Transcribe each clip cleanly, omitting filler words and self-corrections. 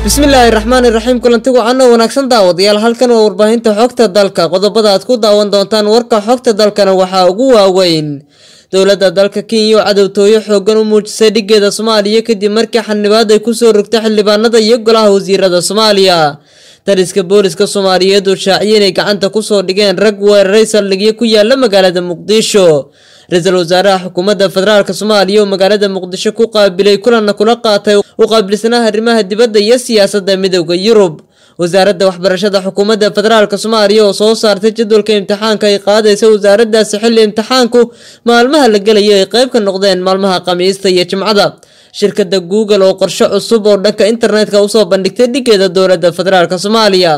bismillaahi raxmaani raxiim kulantigu cana wanaagsan daawadayaal halkan waa warbaahinta xogta dalka qodobada aad ku daawan doontaan warka xogta dalkana waxaa ugu waaweyn dowladda dalka Kenya oo cadawtooyo xoogan u muujisay dhigeeda Soomaaliya kadib markii xanibaad ay ku soo rogtay xildhibaanada iyo golaha wasiirada Soomaaliya taliska booliska Soomaaliyeed oo shaaciyay inay gacanta ku soo dhigeen rag weeraray saldhigyo ku yaala magaalada Muqdisho رئيسل وزراء حكومة فدرالك Soomaaliya oo magaalada Muqdisho ku qaabilay kulan kula qaatay oo qaabilsanaha arrimaha dibadda iyo siyaasadda midowga Yurub wasaaradda waxbarashada xukuumadda federaalka Soomaaliya oo soo saartay jadwalka imtixaanka ay qaadayso wasaaraddaasi xilli imtixaanku maalmaha la galayo ay qayb ka noqdeen maalmaha Khamiista iyo Jimcada shirkadda Google oo qorshe cusub oo dhanka internetka u soo bandhigtay dhigeeda dowladda federaalka Soomaaliya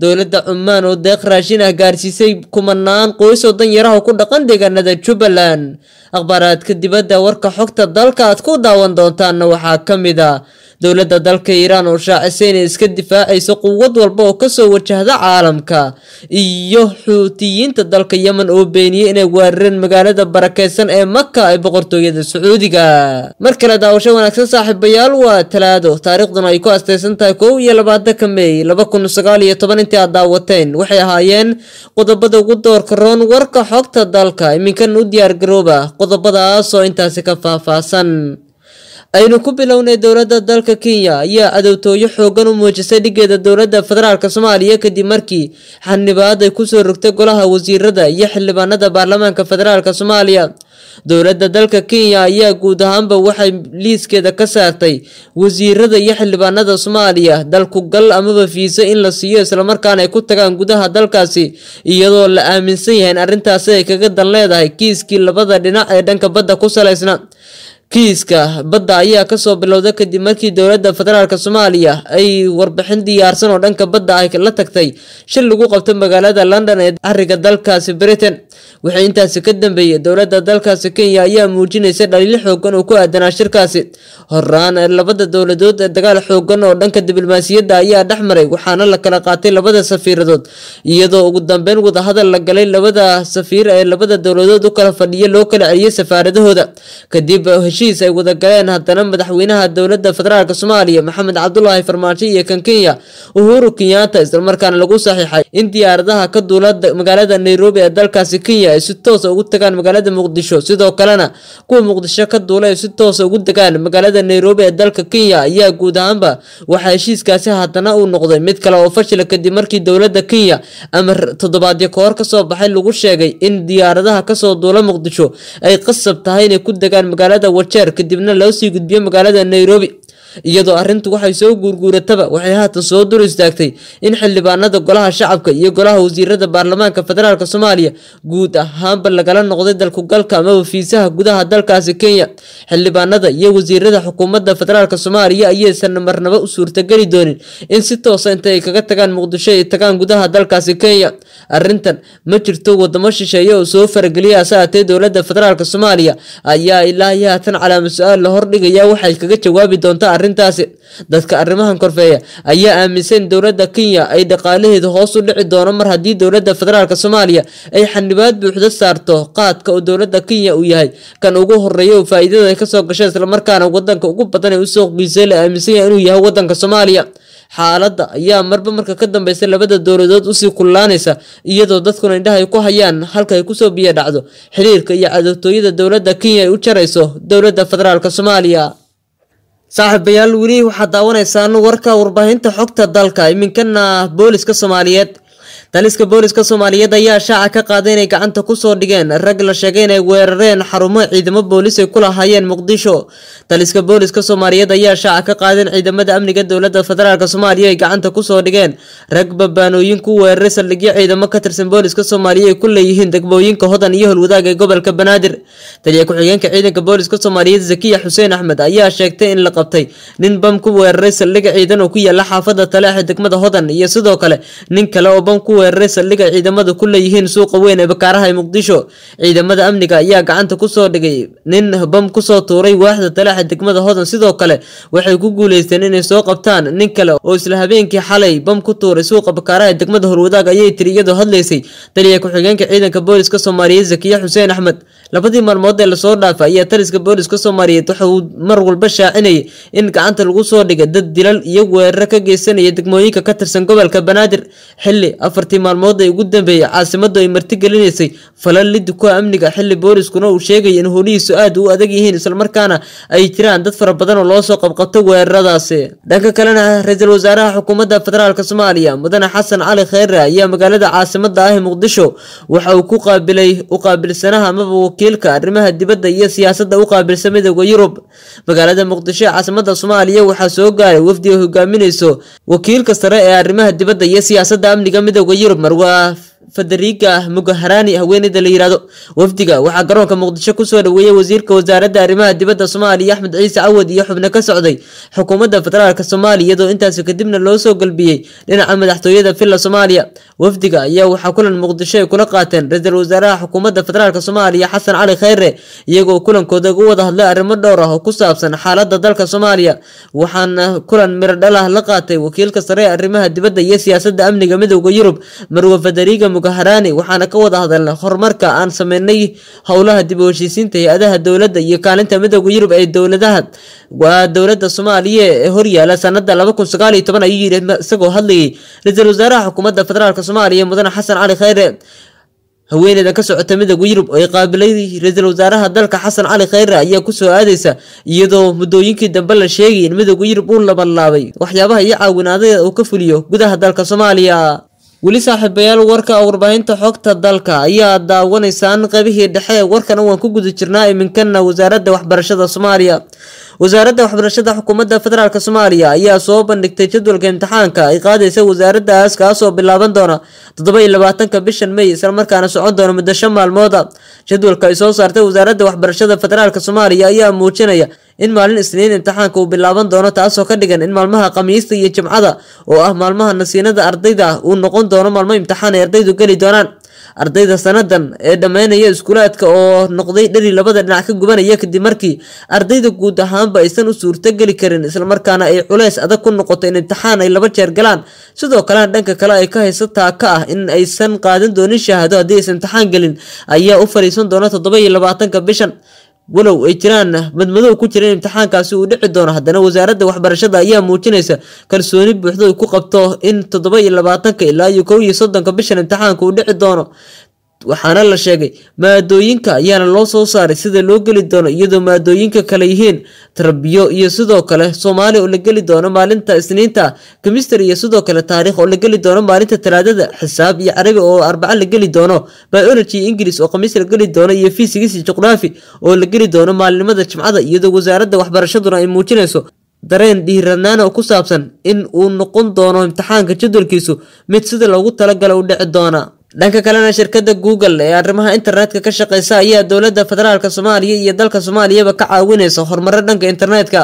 dowladda Oman oo deeq raashin ah gaarsiisay kumanaan qoys oo danyaraha ku dhaqan deegaanada Jubaland akhbaaraadka dibadda warka xogta dalka aad ku daawan doontaan waxaa kamid ah dowladda dalka Iran oo shaacisay inay iska difaacayso quwad walba oo ka soo wajahda caalamka iyo xuutiyiinta dalka Yemen oo beeniyay inay weerareen magaalada barakeysan ee Makka ee boqortooyada Sacuudiga markale daawasho wanaagsan saaxiibayaal waa Talaado taariikhduna ay ku astaysan tahay 21 May 2019 intii aad daawateen waxay ahaayeen qodobada ugu doorka roon warka xogta dalka iminkan u diyaar garooba qodobadaas oo intaasi ka faahfaahsan aynu ku bilownay dowladda dalka Kenya ayaa cadawtooyo xoogan u muujisay dhigeeda dowladda federaalka Soomaaliya kadib markii xanibaad ay ku soo rogtay golaha wasiirada iyo xildhibaanada baarlamaanka federaalka Soomaaliya dowladda dalka Kenya ayaa guud ahaanba waxay liiskeeda ka saartay wasiirada iyo xildhibaanada Soomaaliya dalku gal amaba fiisa in la siiyo isla markaana ay ku tagaan gudaha dalkaasi iyadoo la aaminsan yahay in arrintaasi ay kaga dan leedahay kiiskii labada dhinac ee dhanka badda ku saleysna kiiska badda ayaa ka soo bilowday kadib markii dowladda federaalka Soomaaliya ay warbixin diyaarsan oo dhanka badda ay la tagtay shil lagu qabtay magaalada London ee ariga dalkaasi Britain waxay intaasi ka dambeeyay dowladda dalkaasi Kenya ayaa muujinaysa dhaliil xoogan oo ku aadan shirkaasi horaan labada dowladood ee dagaal xoogan oo dhanka diblomaasiyadda ayaa dhaxmaray waxaana la kala qaatay labada safiiradood iyadoo ugu dambeyn wada hadal la galay labada safiir ee labada dowladood u kala fadhiyay loo kala celiyay safaaradahooda kadib heshiis ay wada galeen haddana madaxweynaha dowladda federaalka Soomaaliya Maxamed Cabdullaahi Farmaajo iyo kan Kenya Uhuru Kenyatta isla markaana lagu saxiixay in diyaaradaha ka duulada magaalada Nairobi ee dalkaasi Kenya ay si toos ah ugu tagaan magaalada Muqdisho sidoo kalena kuwa Muqdisho ka duulay si toos ah ugu tagaan magaalada Nairobi ee dalka Kenya ayaa guud ahaanba waxa heshiiskaasi haddana uu noqday mid kale oo fashil kadib markii dowladda Kenya amar toddobaadyo ka hor ka soo baxay lagu sheegay in diyaaradaha ka soo duula Muqdisho ay qasab tahay inay ku tagaan magaalada kadibna loo sii gudbiyo magaalada Nairobi iyadoo arrintu waxay soo guurguurataba waxay haatan soo dur istaagtay in xildhibaanada golaha shacabka iyo golaha wasiirada baarlamaanka federaalka Soomaaliya guud ahaanba lagala noqday dalku galka ama fiisaha gudaha dalkaasi Kenya xildhibaanada iyo wasiirada xukuumadda federaalka Soomaaliya ayaysan marnaba u suurtagali doonin in si toos ah intay kaga tagaan Muqdisho ay tagaan gudaha dalkaasi Kenya arrintan ma jirto wadamo shisheeye oo soo farageliya asaatay dowladda federaalka Soomaaliya ayaa ilaa haatan calaamad su'aal la hordhigaya waxay kaga jawaabi doontaa arrintaasi dadka arrimahan korfeeya ayaa aaminsan dowladda Kenya ay dhaqaalaheeda hoos u dhici doono mar haddii dowladda federaalka Soomaaliya ay xanibaad buuxda saarto qaadka oo dowladda Kenya uu yahay kan ugu horeeyo faa'iidada ka soo gashay isla markaana wadanka ugu badan ee u soo qiisay la aaminsan yahay inuu yahay wadanka Soomaaliya xaaladda ayaa marba marka ka dambeysay labada dowladood u sii kullaanaysa iyadoo dadkuna indhaha ay ku hayaan halka ay ku soo biyo dhacdo xiriirka iyo cadawtooyada dowladda Kenya ay u jarayso dowladda federaalka Soomaaliya saaxiibayaal weli waxaad daawanaysaan warka warbaahinta xogta dalka iminkana booliska Soomaaliyeed taliska booliska Soomaaliyeed ayaa shaaca ka qaaday inay gacanta ku soo dhigeen rag la sheegay inay weerareen xarumo ciidamo boolis ay ku lahaayeen Muqdisho taliska booliska Soomaaliyeed ayaa shaaca ka qaaday in ciidamada amniga dowladda federaalka Soomaaliya ay gacanta ku soo dhigeen rag babaanooyin ku weeraray saldhigyo ciidamo ka tirsan booliska Soomaaliya ay ku leeyihiin degmooyinka Hodan iyo Holwadaag ee gobolka Banaadir taliye ku-xigeenka ciidanka booliska Soomaaliyeed Zakiya Xuseen Axmed ayaa sheegtay in la qabtay nin bam ku weeraray saldhig ciidan oo ku yaala xaafadda Taleex ee degmada Hodan iyo sidoo kale nin kale oo bam ku weeraray saldhig ciidamadu ku leeyihiin suuqa weyn ee Bakaaraha ee Muqdisho ciidamada amniga ayaa gacanta ku soo dhigay nin bam ku soo tuuray waaxda Taleex ee degmada Hodan sidoo kale waxay ku guuleysteen inay soo qabtaan nin kale oo isla habeenkii xalay bam ku tuuray suuqa Bakaaraha ee degmada Holwadaag ayay tiriyadu hadlaysay taliye ku-xigeenka ciidanka booliska Soomaaliyeed Zakiya Xuseen Axmed labadii maalmood ee lasoo dhaafay ayaa taliska booliska Soomaaliyeed wuxuu mar walba shaacinayay in gacanta lagu soo dhigay dad dilal iyo weerar ka geysanaya degmooyinka ka tirsan gobolka Banaadir xilli afartii maalmood ee ugu dambeeyay caasimadu ay martigelinaysay falal lid ku amniga xilli booliskuna uu sheegay in howlihiisu aad u adag yihiin isla markaana ay jiraan dad fara badan oo loo soo qabqabtay weeraradaasi. dhanka kalena ra'iisul wasaaraha xukuumadda federaalka Soomaaliya mudane Xasan Cali Khayre ayaa magaalada caasimada ah Muqdisho waxa uu ku qaabilsanaha ama wakiilka arrimaha dibadda iyo siyaasadda u qaabilsan midowga Yurub. magaalada Muqdisho caasimada Soomaaliya waxaa soo gaaray wafdi hogaaminayso wakiilka sare ee arrimaha dibadda iyo siyaasadda amniga midowga Yurub Marwa Federica Mogherini haweeneyda la yiraahdo. wafdiga waxaa garoonka Muqdisho ku soo dhaweeyay wasiirka wasaaradda arrimaha dibadda Soomaaliya Axmed Ciise Cawad iyo xubno ka socday xukuumadda federaalka Soomaaliya iyadoo intaas kadibna loo soo galbiyay dhinaca madaxtooyada Villa Soomaaliya. wafdiga ayaa waxaa kulan Muqdisho ay kula qaateen ra'iisul wasaaraha xukuumadda federaalka Soomaaliya Xasan Cali Khayre iyagoo kulankooda uga wada hadlay arrimo dhowr ah oo ku saabsan xaaladda dalka Soomaaliya. waxaana kulan miro dhal ah la qaatay wakiilka sare ee arrimaha dibadda iyo siyaasadda amniga midowga Yurub Marwa Federica Mogherini waxaana ka wada hadalnay horumarka aan sameynay howlaha dib u heshiisiinta hay'adaha dawladda iyo kaalinta midowga Yurub ee dawladda Soomaaliya ee horyaala sanadda 2019 ayuu yiri isagoo hadlayay ra'iisul wasaaraha xukuumadda federaalka Soomaaliya mudane Xasan Cali Khayre. haweeneyda ka socota midowga Yurub oo ay qaabilay ra'iisul wasaaraha dalka Xasan Cali Khayre ayaa ku soo aadaysa iyadoo muddooyinkii dambe la sheegay in midowga Yurub uu labanlaabay waxyaabaha iyo caawinaadada uu ka fuliyo gudaha dalka Soomaaliya. weli saaxiibayaal warka warbaahinta xogta dalka ayaa daawanaysaan qaybihii dhexe warkan waan ku guda jirnaa iminkana wasaaradda waxbarashada Soomaaliya. wasaaradda waxbarashada xukuumadda federaalka Soomaaliya ayaa soo bandhigtay jadwalka imtixaanka ay qaadaysa wasaaraddaas kaas oo bilaaban doona 27 bishan May isla markaana socon doona muddo 5 maalmood. jadwalka ay soo saartay wasaaradda waxbarashada federaalka Soomaaliya ayaa muujinaya in maalin Isniin imtixaanka uu bilaaban doono taasoo ka dhigan in maalmaha Khamiista iyo Jimcada oo ah maalmaha nasiinada ardayda uu noqon doono maalmo imtixaan ay ardaydu gali doonaan. ardayda sanadan ee dhameynaya iskuulaadka oo noqday dhari labada dhinac ka gubanaya kadib markii ardayda guud ahaanba aysan u suurto gali karin isla markaana ay culays adag ku noqoto in imtixaan ay 2 jeer galaan. sidoo kale dhanka kale ay ka haysataa ka ah in aysan qaadan doonin shahaado haddii aysan imtixaan galin ayaa u fariisan doona 27 bishan. walow ay jiraan madmadow ku jireen imtixaankaasi uu dhici doono haddana wasaaradda waxbarashada ayaa muujinaysa kalsooni buuxda ay ku qabto in 27 ilaa 31 bishan imtixaanka uu dhici doono. waxaana la sheegay maadooyinka ayaana loo soo saaray sida loo geli doono iyadoo maadooyinka kale yihiin tarbiyo iyo sidoo kale Soomaali oo la geli doono maalinta Isniinta, Chemistry iyo sidoo kale taariikh oo la geli doono maalinta Talaadada, xisaab iyo Carabi oo Arbaca la geli doono, Biology iyo English oo Khamiis la geli doono iyo Physics iyo Geography oo la geli doono maalinimada Jimcada iyadoo wasaaradda waxbarashaduna ay muujinayso dareen dhiiranaan oo ku saabsan in uu noqon doono imtixaanka jadwalkiisu mid sida loogu talagalay u dhici doona. dhanka kalena shirkadda Google ee arrimaha internetka ka shaqeysa ayaa dawladda federaalka Soomaaliya iyo dalka Soomaaliya ka caawinaysa horumar dhanka internetka.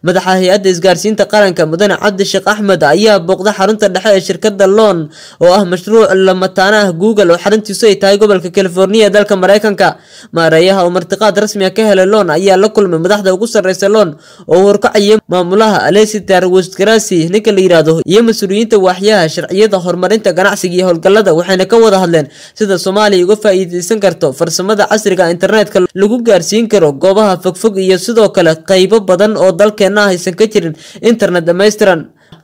madaxa hay'adda isgaarsiinta qaranka mudane Cabdi Sheekh Axmed ayaa booqday xarunta dhexe ee shirkadda Loan oo ah mashruuc la mataana ah Google oo xaruntiisu ay tahay gobolka California ee dalka Mareykanka. maareeyaha oo martiqaad rasmi ah ka helay Loan ayaa la kulmay madaxda ugu sareysa Loan oo horkacaya maamulaha Alessitar Westgrassi ninka la yiraahdo iyo mas'uuliyiinta waaxyaha sharciyada horumarinta ganacsiga iyo howlgallada waxayna ka wada hadleen sida Soomaaliya uga faa'iideysan karto farsamada casriga internetka lagu gaarsiin karo goobaha fogfog iyo sidoo kale qaybo badan oo dalkeena aysan ka jirin internet dhameystiran.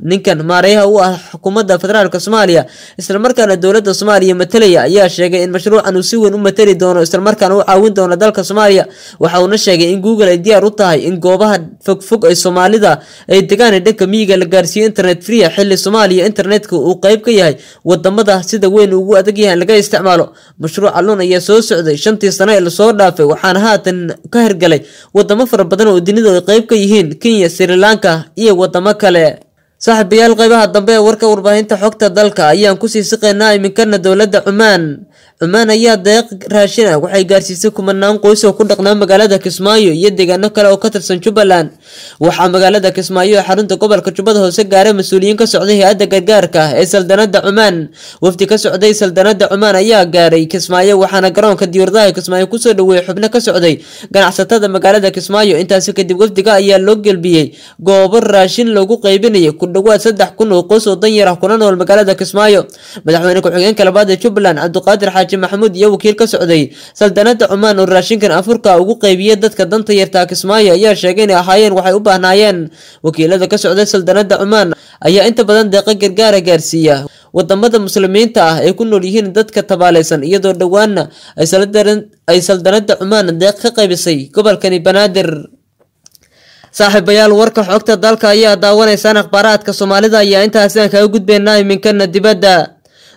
ninkan maareeyaha u ah xukuumadda federaalka Soomaaliya isla markaana dawladda Soomaaliya matalaya ayaa sheegay in mashruucan uu si weyn u matali doono isla markaana uu caawin doono dalka Soomaaliya. waxa uu sheegay in Google ay diyaar u tahay in goobaha fogfog ay Soomaalida ay degaan dhanka miyiga la gaarsiiyo internet free xilli Soomaaliya internetka uu qayb ka yahay wadamada sida weyn ugu adag yahay laga isticmaalo. mashruuca Loan ayaa soo socday 5 sano ee la soo dhaafay waxaana haatan ka hirgalay wadamo fara badan oo dunida ay qayb ka yihiin Kenya, Sri Lanka iyo wadamo kale. saaxiibayaal qaybaha dambe ee warka warbaahinta xogta dalka ayaan ku sii siqeynaa iminkana dawladda Cumaan ayaa deeq raashin ah waxay gaarsiisay kumanaan qoys oo ku dhaqnaa magaalada Kismaayo iyo deegaano kale oo ka tirsan Jubbaland. waxaa magaalada Kismaayo ee xarunta gobolka Jubbada Hoose gaaray mas'uuliyiin ka socday hay'adda gargaarka ee saldanada Cumaan. wafdi ka socday saldanada Cumaan ayaa gaaray Kismaayo waxaana garoonka diyaaradaha Kismaayo ku soo dhaweeyay xubno ka socday ganacsatada magaalada Kismaayo. intaas kadib wafdiga ayaa loo galbiyay goobo raashin lagu qaybinayo ku dhawaad 3,000 oo qoys oo dan yar ah kuna nool magaalada Kismaayo. madaxweyne ku-xigeenka labaad ee Jubbaland Cabdiqaadir xaaji maxamuud iyo wakiil ka socday saldanada Cumaan oo raashinkan afurka ugu qaybiyay dadka danta yarta Kismaayo ayaa sheegay in ahaayeen waxay u baahnayeen. Wakiilada ka socday saldanada Cumaan ayaa inta badan deeqa gargaar gaarsiiya wadamada muslimiinta ah ee ku nool yihiin dadka tabaalaysan iyadoo dhawaana ay saldanada Cumaan deeq ka qaybisay gobolkani Banaadir. saaxiibayaal warka xogta dalka ayaa daawanaysan akhbaaraadka Soomaalida ayaa intaas aan kaga gudbeynaa iminkana dibadda.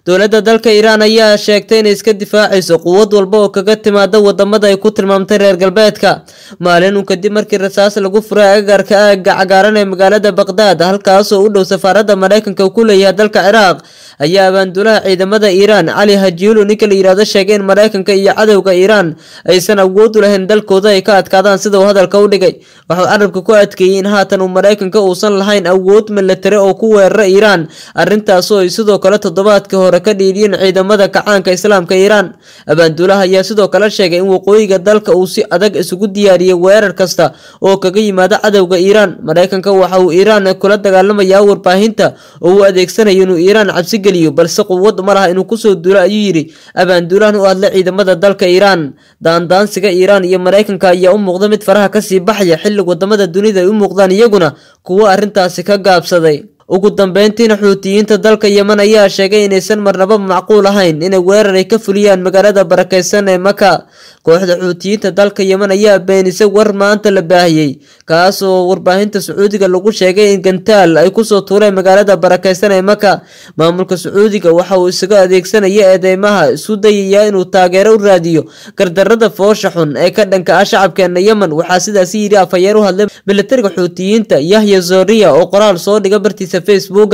dowladda dalka Iran ayaa sheegtay inay iska difaacayso quwad walba oo kaga timaada wadamada ay ku tilmaamtay reer galbeedka maalin kadib markii rasaas lagu furay agagaarka aagga cagaaran ee magaalada Baghdad halkaas oo u dhow safaaradda Mareykanka ku leeyahay dalka Ciraaq ayaa abaandulaha ciidamada Iran Ali Hajiulu ninka la yiraahdo sheegay in Mareykanka iyo cadawga Iran aysan awood u lahayn dalkooda ay ka adkaadaan sida uu hadalka u dhigay. Wuxuu carabka ku adkeeyay in haatan uu Mareykanka uusan lahayn awood militari oo ku weerara Iran arrintaas oo ay sidoo kale toddobaadkii hore ka dhiiriyeen ciidamada kacaanka Islaamka Iran. abaandulaha ayaa sidoo kale sheegay in waqooyiga dalka uu si adag isugu diyaariyay weerar kasta oo kaga yimaada cadawga Iran. Mareykanka waxa uu Iran kula dagaalamayaa warbaahinta oo uu adeegsanayo inuu Iran cabsi geliyo balse quwad ma laha inuu ku soo duulo ayuu yiri abaandulahan oo hadla ciidamada dalka Iran. daandaansiga Iran iyo Mareykanka ayaa u muuqda mid faraha ka sii baxaya xilli wadamada dunida ay u muuqdaan iyaguna kuwa arrintaasi ka gaabsaday. ugu dambeyntiina Xuutiyiinta dalka Yemen ayaa sheegay inaysan marnaba macquul ahayn inay weerar ay ka fuliyaan magaalada barakeysan ee Maka. kooxda Xuutiyiinta dalka Yemen ayaa beenisay war maanta la baahiyay kaas oo warbaahinta Sacuudiga lagu sheegay in gantaal ay ku soo tuureen magaalada barakeysan ee Maka. maamulka Sacuudiga waxa uu isaga adeegsanaya eedeymaha isu dayaya inuu taageero u raadiyo gardarrada foosha xun ee ka dhanka ah shacabkeena Yemen. waxaa sidaas yiri afhayeen u hadlay militariga Xuutiyiinta Yahya Zoriya oo qoraal soo dhigay bartiisa Facebook.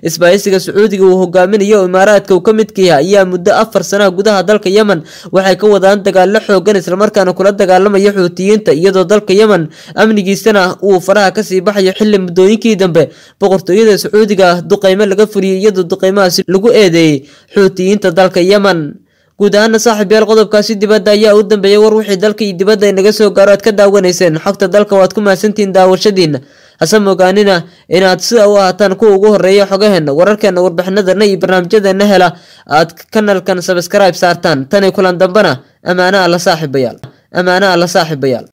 isbaahisiga Sacuudiga uu hogaaminayo Imaaraadka uu ka midka yahay ayaa muddo 4 sano gudaha dalka Yemen waxay ka wadaan dagaal xoogan isla markaana kula dagaalamaya Xuutiyiinta iyadoo dalka Yemen amnigiisana uu faraha ka sii baxayo xilli muddooyinkii dambe boqortooyada Sacuudiga duqeymo laga furiyay iyadoo duqeymahaasi lagu eedeeyay Xuutiyiinta dalka Yemen. guud ahaan saaxiibayaal qodobkaasi dibadda ayaa u dambeeyay war wixii dalka iyo dibadda inaga soo gaaro aad ka daawanayseen xogta dalka waad ku mahadsantihiin daawashadiina hase mogaanina inaad sida u ahaataan kuwa ugu horeeya xogaheena wararkeena warbixinadana iyo barnaamijyadeena hela aad kanalkan subscribe saartaan tan kulan dambana amaana alla saaxiibayaal.